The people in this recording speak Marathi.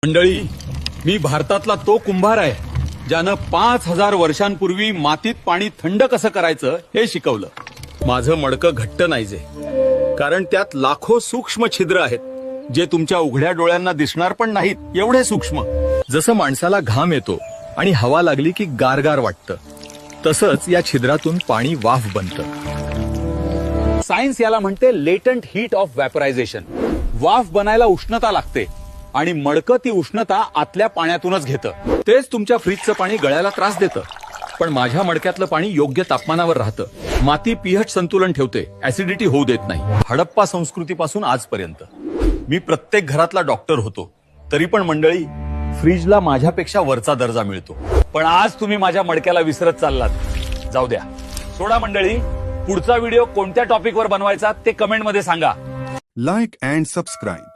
मंडळी, मी भारतातला तो कुंभार आहे ज्यानं 5000 वर्षांपूर्वी मातीत पाणी थंड कसं करायचं हे शिकवलं। माझं मडकं घट्ट नाही जे, कारण त्यात लाखो सूक्ष्म छिद्र आहेत जे तुमच्या उघड्या डोळ्यांना दिसणार पण नाहीत एवढे सूक्ष्म। जसं माणसाला घाम येतो आणि हवा लागली की गारगार वाटतं, तसंच या छिद्रातून पाणी वाफ बनतं। सायन्स याला म्हणते लेटंट हीट ऑफ व्हॅपरायझेशन। वाफ बनायला उष्णता लागते आणि मडकं ती उष्णता आतल्या पाण्यातूनच घेतं। तेच तुमच्या फ्रीजचं पाणी गळ्याला त्रास देतं, पण माझ्या मडक्यातलं पाणी योग्य तापमानावर राहतं। माती पीएच संतुलन ठेवते, ऍसिडिटी होऊ देत नाही। हडप्पा संस्कृतीपासून आजपर्यंत मी प्रत्येक घरातला डॉक्टर होतो, तरी पण मंडळी फ्रीजला माझ्यापेक्षा वरचा दर्जा मिळतो। पण आज तुम्ही माझ्या मडक्याला विसरत चाललात। जाऊ द्या, सोडा मंडळी। पुढचा व्हिडिओ कोणत्या टॉपिकवर बनवायचा ते कमेंटमध्ये सांगा। Like and subscribe.